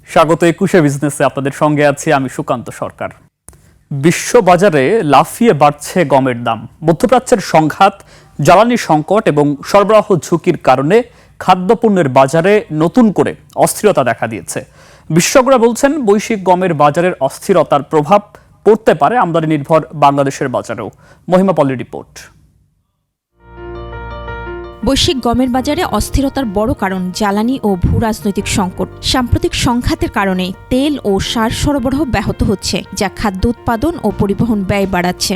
স্বাগত ২১ বিজনেসে, আপনাদের সঙ্গে আছি আমি সুকান্ত সরকার। বিশ্ব বাজারে লাফিয়ে বাড়ছে গমের দাম। মধ্যপ্রাচ্যের সংঘাত, জ্বালানি সংকট এবং সরবরাহ ঝুঁকির কারণে খাদ্যপণ্যের বাজারে নতুন করে অস্থিরতা দেখা দিয়েছে। বিশেষজ্ঞরা বলছেন, বৈশ্বিক গমের বাজারের অস্থিরতার প্রভাব পড়তে পারে আমদানি নির্ভর বাংলাদেশের বাজারেও। মহিমা পলির রিপোর্ট। বৈশ্বিক গমের বাজারে অস্থিরতার বড় কারণ জ্বালানি ও ভূরাজনৈতিক সংকট। সাম্প্রতিক সংঘাতের কারণে তেল ও সার সরবরাহ ব্যাহত হচ্ছে, যা খাদ্য উৎপাদন ও পরিবহন ব্যয় বাড়াচ্ছে।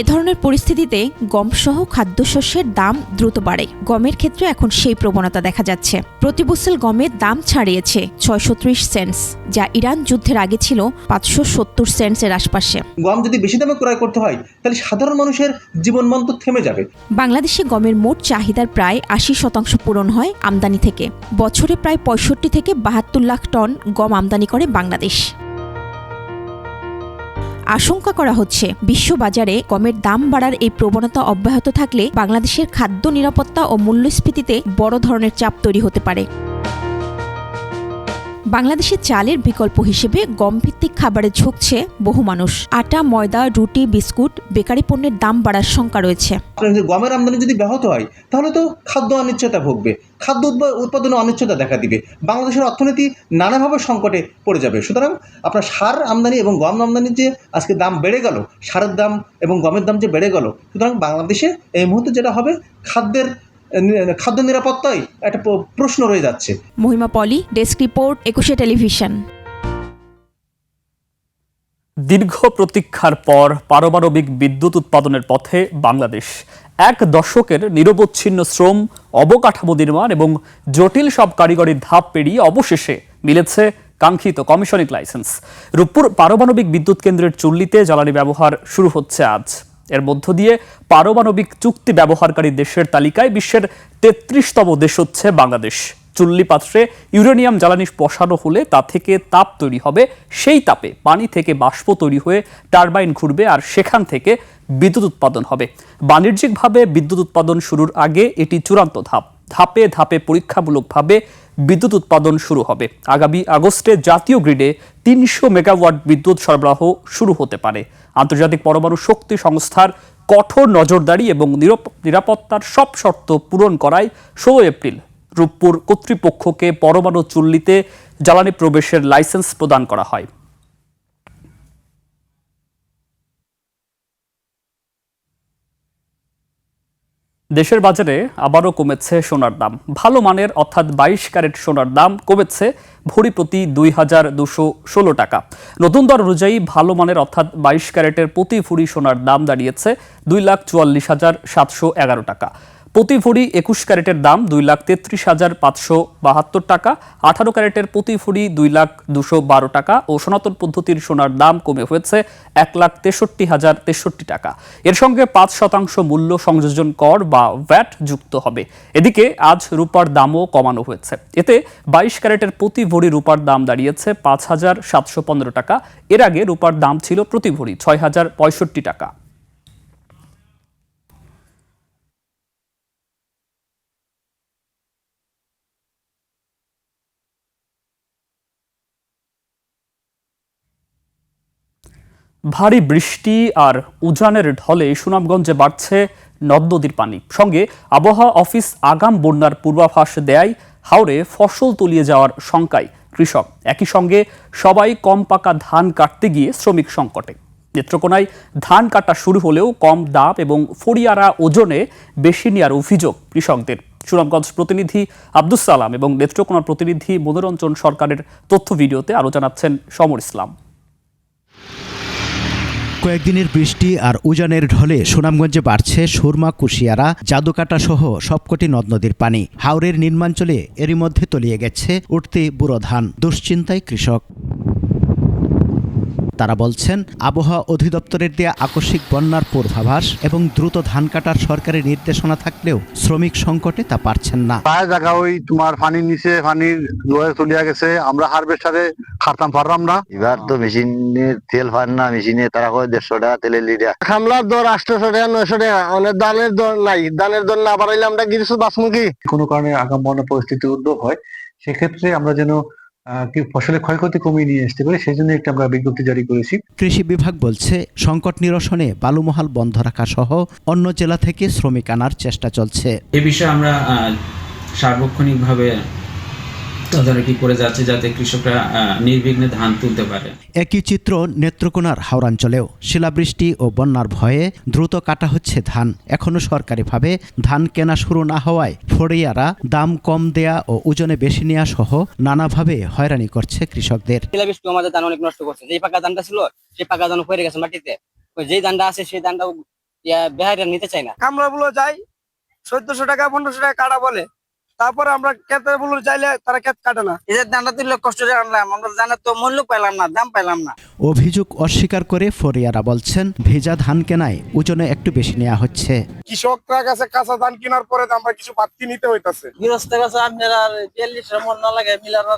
এ ধরনের পরিস্থিতিতে গমসহ খাদ্যশস্যের দাম দ্রুত বাড়ে। গমের ক্ষেত্রে এখন সেই প্রবণতা দেখা যাচ্ছে। প্রতি বুসেল গমের দাম ছাড়িয়েছে ৬৩০ সেন্টস, যা ইরান যুদ্ধের আগে ছিল ৫৭০ সেন্টসের আশপাশে। গম যদি বেশি দামে ক্রয় করতে হয়, তাহলে সাধারণ মানুষের জীবনমান তো থেমে যাবে। বাংলাদেশে গমের মোট চাহিদার প্রায় ৮০% পূরণ হয় আমদানি থেকে। বছরে প্রায় ৬৫ থেকে ৭২ লাখ টন গম আমদানি করে বাংলাদেশ। আশঙ্কা করা হচ্ছে, বিশ্ববাজারে গমের দাম বাড়ার এই প্রবণতা অব্যাহত থাকলে বাংলাদেশের খাদ্য নিরাপত্তা ও মূল্যস্ফীতিতে বড় ধরনের চাপ তৈরি হতে পারে। বাংলাদেশের চালের বিকল্প হিসেবে গমভিত্তিক খাবারে ঝুঁকছে বহু মানুষ। আটা, ময়দা, রুটি, বিস্কুট, বেকারি পণ্যের দাম বাড়ার শঙ্কা রয়েছে। গমের আমদানি যদি ব্যাহত হয়, তাহলে তো খাদ্য অনিশ্চয়তা ভুগবে, খাদ্য উৎপাদনে অনিশ্চয়তা দেখা দিবে, বাংলাদেশের অর্থনীতি নানাভাবে সংকটে পড়ে যাবে। সুতরাং আপনার সার আমদানি এবং গম আমদানির যে আজকে দাম বেড়ে গেল, সারের দাম এবং গমের দাম যে বেড়ে গেল, সুতরাং বাংলাদেশে এই মুহূর্তে যেটা হবে, খাদ্য নিরাপত্তায় একটা প্রশ্ন রয়ে যাচ্ছে। মহিমা পলি, ডেস্ক রিপোর্ট, ২১ টেলিভিশন। দীর্ঘ প্রতীক্ষার পর পারমাণবিক বিদ্যুৎ উৎপাদনের পথে বাংলাদেশ। ১ দশকের নিরবচ্ছিন্ন শ্রম, অবকাঠামো নির্মাণ এবং জটিল সব কারিগরি ধাপ পেরিয়ে অবশেষে মিলেছে কাঙ্ক্ষিত কমিশনিং লাইসেন্স। রূপপুর পারমাণবিক বিদ্যুৎ কেন্দ্রের চুল্লিতে জ্বালানি ব্যবহার শুরু হচ্ছে আজ। এর মধ্য দিয়ে পারমাণবিক চুক্তি ব্যবহারকারী দেশের তালিকায় বিশ্বের ৩৩তম দেশ হচ্ছে বাংলাদেশ। চুল্লি পাত্রে ইউরেনিয়াম জ্বালানি বসানো হলে তা থেকে তাপ তৈরি হবে। সেই তাপে পানি থেকে বাষ্প তৈরি হয়ে টারবাইন ঘুরবে, আর সেখান থেকে বিদ্যুৎ উৎপাদন হবে। বাণিজ্যিকভাবে বিদ্যুৎ উৎপাদন শুরুর আগে এটি চূড়ান্ত ধাপ। ধাপে ধাপে পরীক্ষামূলকভাবে বিদ্যুৎ উৎপাদন শুরু হবে। আগামী আগস্টে জাতীয় গ্রিডে ৩০০ মেগাওয়াট বিদ্যুৎ সরবরাহ শুরু হতে পারে। আন্তর্জাতিক পরমাণু শক্তি সংস্থার কঠোর নজরদারি এবং নিরাপত্তার সব শর্ত পূরণ করায় ১৬ এপ্রিল রূপপুর কর্তৃপক্ষকে পরমাণু চুল্লিতে জ্বালানি প্রবেশের লাইসেন্স প্রদান করা হয়। দেশের বাজারে আবারও কমেছে সোনার দাম। ভালো মানের অর্থাৎ ২২ ক্যারেট সোনার দাম কমেছে ভরি প্রতি ২,২১৬ টাকা। নতুন দর অনুযায়ী ভালো মানের অর্থাৎ ২২ ক্যারেটের প্রতি ভরি সোনার দাম দাঁড়িয়েছে ২,৪৪,৭১১ টাকা। প্রতি ভরি ২১ ক্যারেটের দাম ২,৩৩,৫৭২ টাকা। ১৮ ক্যারেটের প্রতি ভরি ২,২১২ টাকা ও সনাতন পদ্ধতির সোনার দাম কমে হয়েছে ১,৬৩,০৬৩ টাকা। এর সঙ্গে ৫% মূল্য সংযোজন কর বা ভ্যাট যুক্ত হবে। এদিকে আজ রূপার দামও কমানো হয়েছে। এতে ২২ ক্যারেটের প্রতি ভরি রূপার দাম দাঁড়িয়েছে ৫,৭১৫ টাকা। এর আগে রূপার দাম ছিল প্রতি ভরি ৬,০৬৫ টাকা। ভারী বৃষ্টি আর উজানের ঢলে সুনামগঞ্জে বাড়ছে নদ নদীর পানি। সঙ্গে আবহাওয়া অফিস আগাম বন্যার পূর্বাভাস দেয় হাওরে ফসল তলিয়ে যাওয়ার শঙ্কায় কৃষক। একই সঙ্গে সবাই কম পাকা ধান কাটতে গিয়ে শ্রমিক সংকটে। নেত্রকোনায় ধান কাটা শুরু হলেও কম দাম এবং ফড়িয়ারা ওজনে বেশি নেওয়ার অভিযোগ কৃষকদের। সুনামগঞ্জ প্রতিনিধি আব্দুস সালাম এবং নেত্রকোনার প্রতিনিধি মনোরঞ্জন সরকারের তথ্য ভিডিওতে আরও জানাচ্ছেন সমর ইসলাম। কয়েকদিনের বৃষ্টি আর উজানের ঢলে সুনামগঞ্জে বাড়ছে সুরমা, কুশিয়ারা, জাদুকাটা সহ সবকটি নদ নদীর পানি। হাওরের নির্মাঞ্চলে এরই মধ্যে তলিয়ে গেছে উঠতি বুড়ো ধান। দুশ্চিন্তায় কৃষক। তারা বলছেন, আবহাওয়া অধিদপ্তরের দেয়া আকস্মিক বন্যার পূর্বাভাস এবং দ্রুত ধান কাটার সরকারি নির্দেশনা থাকলেও শ্রমিক সংকটে তা পারছেন না। প্রায় জায়গা ওই তোমার পানির নিচে পানির জোয়ার চলিয়া গেছে। আমরা হারভেস্টারে খাটতাম পারলাম না। এবার তো মেশিনের তেল পান না, মেশিনে তারা কয় ১৫০ টাকা তেলের লিটার। খামলার দর ৮০০ টাকা ৯০০ টাকা। অনেক দানের দর নাই, দানের দর না বাড়াইলে আমরা কিছু বাঁচবো কি? কোনো কারণে আগাম বন্যা পরিস্থিতি উদ্ভব হয়, সেক্ষেত্রে আমরা যেন কি ফসলের ক্ষয়ক্ষতি কমিয়ে নিয়ে আসতে পারি, সেই জন্য একটা আমরা বিজ্ঞপ্তি জারি করেছি। কৃষি বিভাগ বলছে সংকট নিরসনে বালুমহাল বন্ধ রাখা সহ অন্য জেলা থেকে শ্রমিক আনার চেষ্টা চলছে। এ বিষয়ে আমরা সার্বক্ষণিকভাবে তদারকি করে যাচ্ছে যাতে কৃষকরা নির্বিঘ্নে ধান তুলতে পারে। একই চিত্র নেত্রকোনার হাওড়াঞ্চলেও শিলাবৃষ্টি ও বন্যার ভয়ে দ্রুত কাটা হচ্ছে ধান। এখনো সরকারিভাবে ধান কেনা শুরু না হওয়ায় ফড়িয়ারা দাম কম দেয়া ও ওজনে বেশি নেওয়া সহ নানাভাবে হয়রানি করছে কৃষকদের। শিলাবৃষ্টি আমাদের ধান অনেক নষ্ট করছে। যেই পাকা ধানটা ছিল সেই পাকা ধান পড়ে গেছে মাটিতে। যেই ধানটা আছে সেই ধানটা বেহারিরা নিতে চায় না। আমরা বলে যাই 1400 টাকা 1500 টাকা কাটা বলে, তারপরে আমরা খেতে বলে চাইলে তারা খেত কাটে না। এই যে ধানটা তুললে কষ্ট করে আনলাম, আমরা ধানের তো মূল্য পাইলাম না, দাম পাইলাম না। অভিযোগ অস্বীকার করে ফরিয়ারা বলছেন ভেজা ধান কেনায় ওজনে একটু বেশি নেওয়া হচ্ছে। কৃষকরা কাছে কাঁচা ধান কেনার পরে আমরা কিছু বাড়তি নিতে হইতাছে। গৃহস্থের কাছে আপনারা 40 মন না লাগে, মিলাররা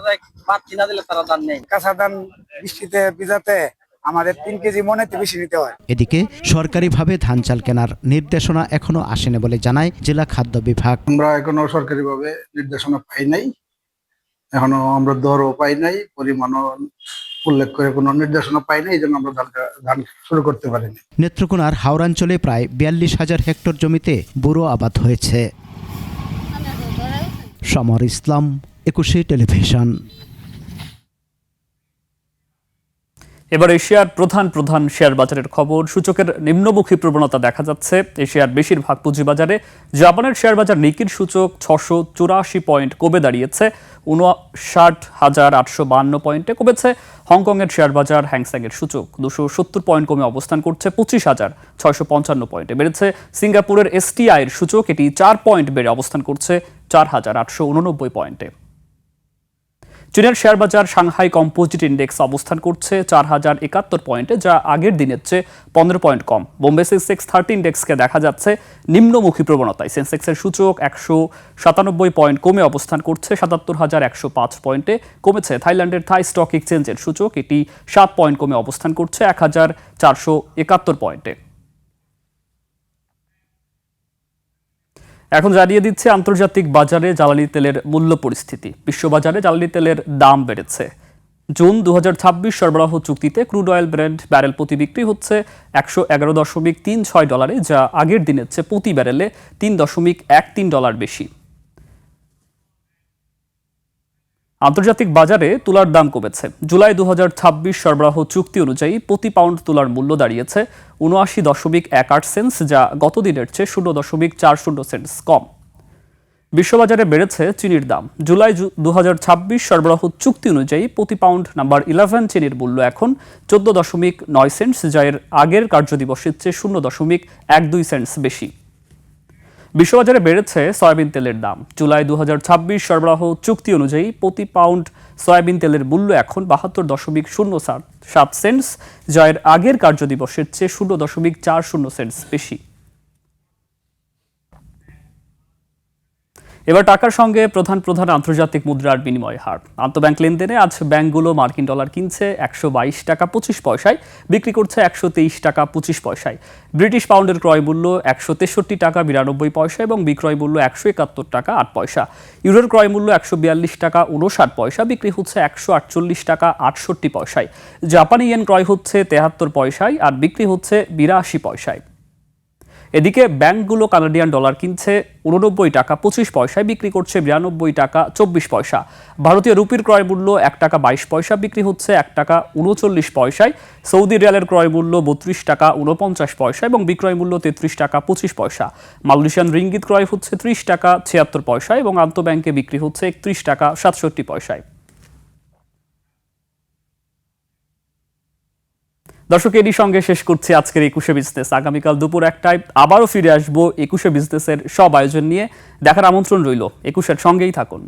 বাড়তি না দিলে তারা ধান নেই। কাঁচা ধান বৃষ্টিতে ভিজাতে আমাদের 3 কেজি মনেতে বেশি নিতে হয়। এদিকে সরকারিভাবে ধান চাল কেনার নির্দেশনা এখনো আসেনি বলে জানায় জেলা খাদ্য বিভাগ। আমরা এখনো সরকারিভাবে নির্দেশনা পাই নাই, এখনো আমরা দরও পাই নাই, পরিমাণও উল্লেখ করে কোনো নির্দেশনা পাই নাই, এই জন্য আমরা ধান শুরু করতে পারিনি। নেত্রকোনার হাওড়াঞ্চলে প্রায় 42,000 হেক্টর জমিতে বোরো আবাদ হয়েছে। সমর ইসলাম, 21 টেলিভিশন। এবার এশিয়ার প্রধান শেয়ার বাজারের খবর। সূচকের নিম্নমুখী প্রবণতা দেখা যাচ্ছে এশিয়ার বেশিরভাগ পুঁজিবাজারে। জাপানের শেয়ার বাজার নিকির সূচক 684 পয়েন্ট কমে দাঁড়িয়েছে 59,852 পয়েন্টে কমেছে। হংকংয়ের শেয়ার বাজার হ্যাংসেংয়ের সূচক 270 পয়েন্ট কমে অবস্থান করছে 25,655 পয়েন্টে বেড়েছে। সিঙ্গাপুরের এসটিআই এর সূচক এটি 4 পয়েন্ট বেড়ে অবস্থান করছে 4,889 পয়েন্টে। চীনের শেয়ার বাজার সাংহাই কম্পোজিট ইন্ডেক্স অবস্থান করছে 4,071 পয়েন্টে, যা আগের দিনের চেয়ে 15 পয়েন্ট কম। বোম্বে সেন্সেক্স 30 ইন্ডেক্সকে দেখা যাচ্ছে নিম্নমুখী প্রবণতায়। সেন্সেক্সের সূচক 197 পয়েন্ট কমে অবস্থান করছে 77,105 পয়েন্টে কমেছে। থাইল্যান্ডের থাই স্টক এক্সচেঞ্জের সূচক এটি 7 পয়েন্ট কমে অবস্থান করছে 1,471 পয়েন্টে। এখন জানিয়ে দিচ্ছে আন্তর্জাতিক বাজারে জ্বালানি তেলের মূল্য পরিস্থিতি। বিশ্ববাজারে জ্বালানি তেলের দাম বেড়েছে। জুন 2026 সরবরাহ চুক্তিতে ক্রুড অয়েল ব্রেন্ট ব্যারেল প্রতি বিক্রি হচ্ছে $111.36, যা আগের দিনের চেয়ে প্রতি ব্যারেলে $3.13 বেশি। আন্তর্জাতিক বাজারে তুলার দাম কমেছে। জুলাই 2026 সরবরাহ চুক্তি অনুযায়ী প্রতি পাউন্ড তুলার মূল্য দাঁড়িয়েছে 79.18 সেন্স, যা গত দিনের চেয়ে 0.40 সেন্স কম। বিশ্ববাজারে বেড়েছে চিনির দাম। জুলাই 2026 সরবরাহ চুক্তি অনুযায়ী প্রতি পাউন্ড নাম্বার 11 চিনির মূল্য এখন 14.9 সেন্স, যা এর আগের কার্যদিবসের চেয়ে 0.12 সেন্স বেশি। বিশ্ববাজারে বেড়েছে সয়াবিন তেলের দাম। জুলাই 2026 সরবরাহ চুক্তি অনুযায়ী প্রতি পাউন্ড সয়াবিন তেলের মূল্য এখন 72.07 সেন্স, যা এর আগের কার্যদিবসের চেয়ে 0.40 সেন্স বেশি। এবার টাকার সঙ্গে প্রধান আন্তর্জাতিক মুদ্রার বিনিময় হার। আন্তঃব্যাংক লেনদেনে আজ ব্যাংকগুলো মার্কিন ডলার কিনছে 122 টাকা 25 পয়সায়, বিক্রি করছে 123 টাকা 25 পয়সায়। ব্রিটিশ পাউন্ডের ক্রয় মূল্য 163 টাকা 92 পয়সা এবং বিক্রয় মূল্য 171 টাকা 8 পয়সা। ইউরোর ক্রয় মূল্য 142 টাকা 59 পয়সা, বিক্রি হচ্ছে 148 টাকা 68 পয়সায়। জাপানি ইয়েন ক্রয় হচ্ছে 73 পয়সায় আর বিক্রি হচ্ছে 82 পয়সায়। এদিকে ব্যাংকগুলো কানাডিয়ান ডলার কিনছে 89 টাকা 25 পয়সায়, বিক্রি করছে 92 টাকা 24 পয়সা। ভারতীয় রুপির ক্রয় মূল্য 1 টাকা 22 পয়সা, বিক্রি হচ্ছে 1 টাকা 39 পয়সায়। সৌদি রিয়ালের ক্রয় মূল্য 32 টাকা 49 পয়সা এবং বিক্রয় মূল্য 33 টাকা 25 পয়সা। মালয়েশিয়ান রিঙ্গিত ক্রয় হচ্ছে 30 টাকা 76 পয়সা এবং আন্তঃব্যাংকে বিক্রি হচ্ছে 31 টাকা 67 পয়সায়। দর্শক, এরই সঙ্গে শেষ করছি আজকের 21 বিজনেস। আগামীকাল দুপুর 1টায় আবারও ফিরে আসবো 21 বিজনেসের সব আয়োজন নিয়ে। দেখার আমন্ত্রণ রইল। 21-এর সঙ্গেই থাকুন।